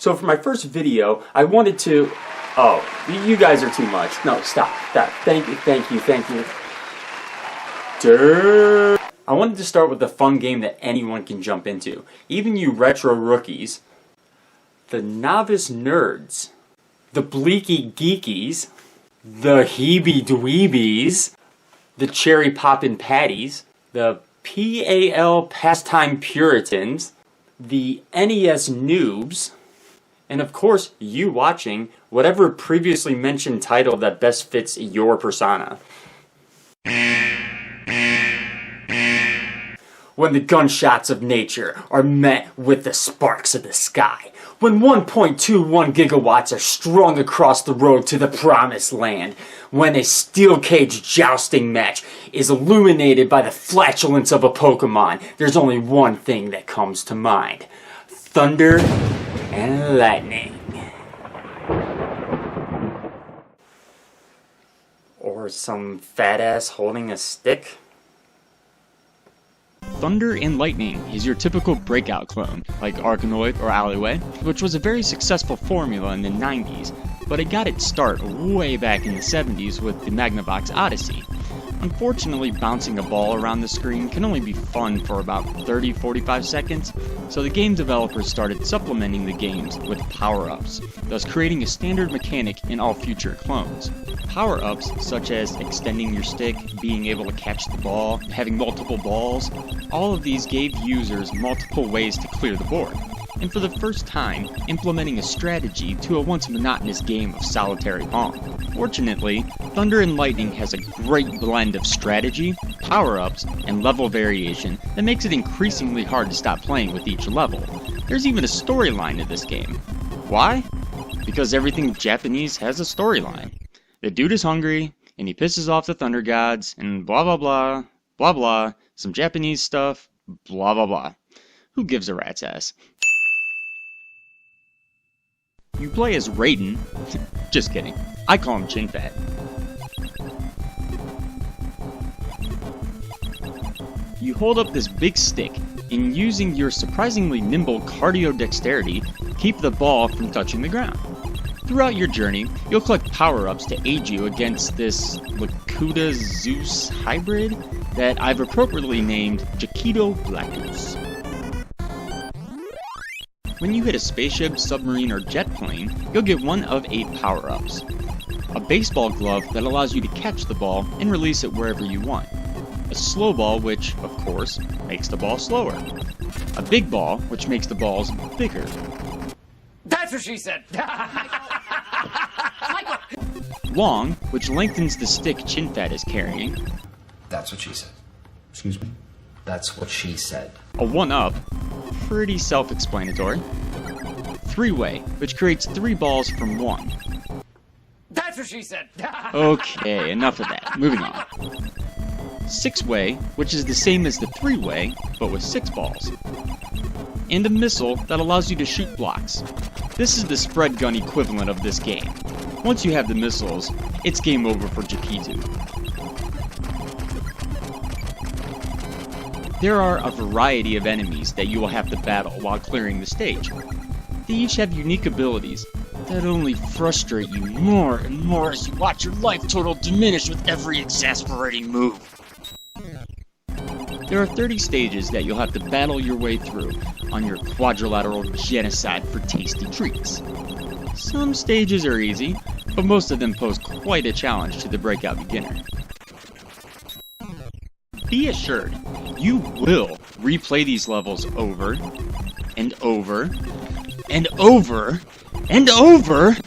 So for my first video, I wanted to... Oh, you guys are too much. No, stop. That. Thank you. Durr. I wanted to start with a fun game that anyone can jump into. Even you retro rookies. The novice nerds. The bleaky geekies. The heebie dweebies. The cherry poppin' patties. The PAL pastime puritans. The NES noobs. And of course, you watching whatever previously mentioned title that best fits your persona. When the gunshots of nature are met with the sparks of the sky. When 1.21 gigawatts are strung across the road to the promised land. When a steel cage jousting match is illuminated by the flatulence of a Pokemon, there's only one thing that comes to mind. Thunder and lightning. Or some fat ass holding a stick. Thunder and Lightning is your typical breakout clone, like Arkanoid or Alleyway, which was a very successful formula in the 90s, but it got its start way back in the 70s with the Magnavox Odyssey. Unfortunately, bouncing a ball around the screen can only be fun for about 30-45 seconds, so the game developers started supplementing the games with power-ups, thus creating a standard mechanic in all future clones. Power-ups such as extending your stick, being able to catch the ball, having multiple balls, all of these gave users multiple ways to clear the board, and for the first time, implementing a strategy to a once monotonous game of solitary Pong. Fortunately, Thunder and Lightning has a great blend of strategy, power-ups, and level variation that makes it increasingly hard to stop playing with each level. There's even a storyline to this game. Why? Because everything Japanese has a storyline. The dude is hungry, and he pisses off the Thunder Gods, and blah blah blah, blah blah, some Japanese stuff, blah blah blah. Who gives a rat's ass? You play as Raiden. Just kidding. I call him Chin Fat. You hold up this big stick, and using your surprisingly nimble cardio dexterity, keep the ball from touching the ground. Throughout your journey, you'll collect power-ups to aid you against this Lakuta Zeus hybrid that I've appropriately named Jaquito Blackus. When you hit a spaceship, submarine, or jet plane, you'll get one of 8 power-ups. A baseball glove that allows you to catch the ball and release it wherever you want. A slow ball, which, of course, makes the ball slower. A big ball, which makes the balls bigger. That's what she said! Long, which lengthens the stick Chin Fat is carrying. That's what she said. Excuse me? That's what she said. A 1-up, pretty self-explanatory. 3-way, which creates 3 balls from 1. That's what she said! Okay, enough of that. Moving on. 6-way, which is the same as the 3-way, but with 6 balls. And a missile that allows you to shoot blocks. This is the spread gun equivalent of this game. Once you have the missiles, it's game over for Jaquito. There are a variety of enemies that you will have to battle while clearing the stage. They each have unique abilities that only frustrate you more and more as you watch your life total diminish with every exasperating move. There are 30 stages that you'll have to battle your way through on your quadrilateral genocide for tasty treats. Some stages are easy, but most of them pose quite a challenge to the breakout beginner. Be assured, you will replay these levels over, and over, and over, and over,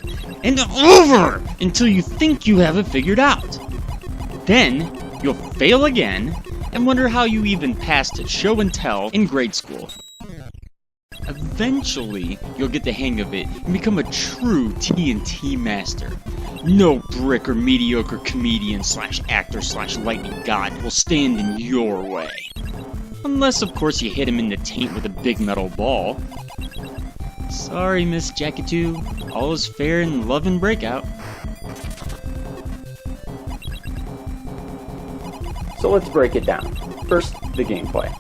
and over, until you think you have it figured out. Then, you'll fail again, and wonder how you even passed show and tell in grade school. Eventually, you'll get the hang of it and become a true TNT master. No brick or mediocre comedian / actor / lightning god will stand in your way. Unless, of course, you hit him in the taint with a big metal ball. Sorry, Miss Jaquito. All is fair in love and breakout. So let's break it down. First, the gameplay.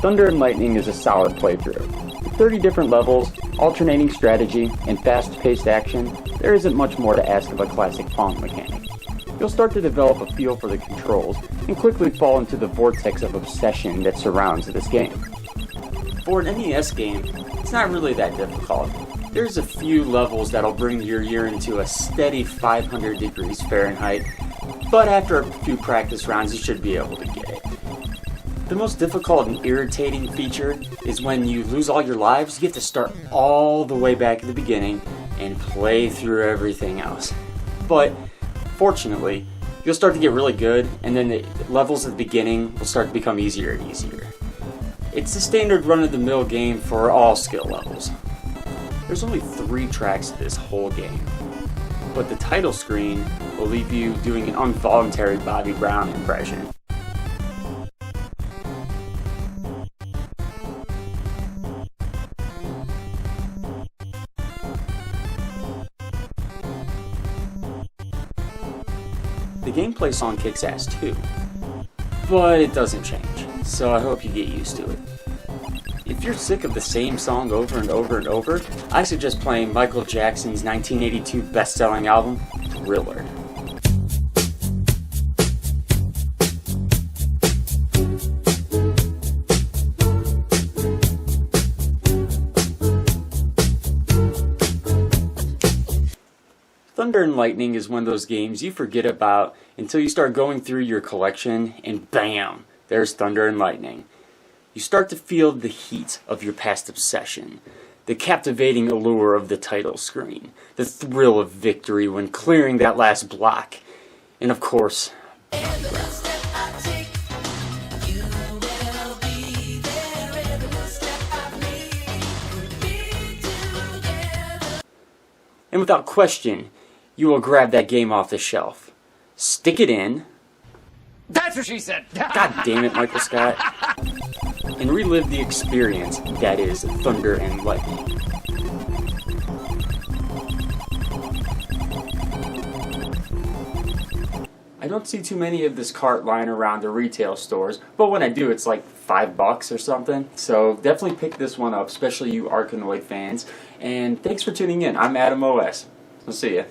Thunder and Lightning is a solid playthrough. With 30 different levels, alternating strategy, and fast-paced action, there isn't much more to ask of a classic Pong mechanic. You'll start to develop a feel for the controls and quickly fall into the vortex of obsession that surrounds this game. For an NES game, it's not really that difficult. There's a few levels that'll bring your ear into a steady 500 degrees Fahrenheit, but after a few practice rounds you should be able to get it. The most difficult and irritating feature is when you lose all your lives, you have to start all the way back at the beginning and play through everything else. But fortunately, you'll start to get really good, and then the levels at the beginning will start to become easier and easier. It's the standard run-of-the-mill game for all skill levels. There's only 3 tracks to this whole game, but the title screen will leave you doing an involuntary Bobby Brown impression. The gameplay song kicks ass too, but it doesn't change, so I hope you get used to it. If you're sick of the same song over and over and over, I suggest playing Michael Jackson's 1982 best-selling album, Thriller. Thunder and Lightning is one of those games you forget about until you start going through your collection, and bam, there's Thunder and Lightning. You start to feel the heat of your past obsession, the captivating allure of the title screen, the thrill of victory when clearing that last block, and of course, and without question, you will grab that game off the shelf, stick it in. That's what she said! God damn it, Michael Scott. And relive the experience that is Thunder and Lightning. I don't see too many of this cart lying around the retail stores, but when I do, it's like $5 or something. So definitely pick this one up, especially you Arkanoid fans. And thanks for tuning in. I'm AdamOS. We'll see ya.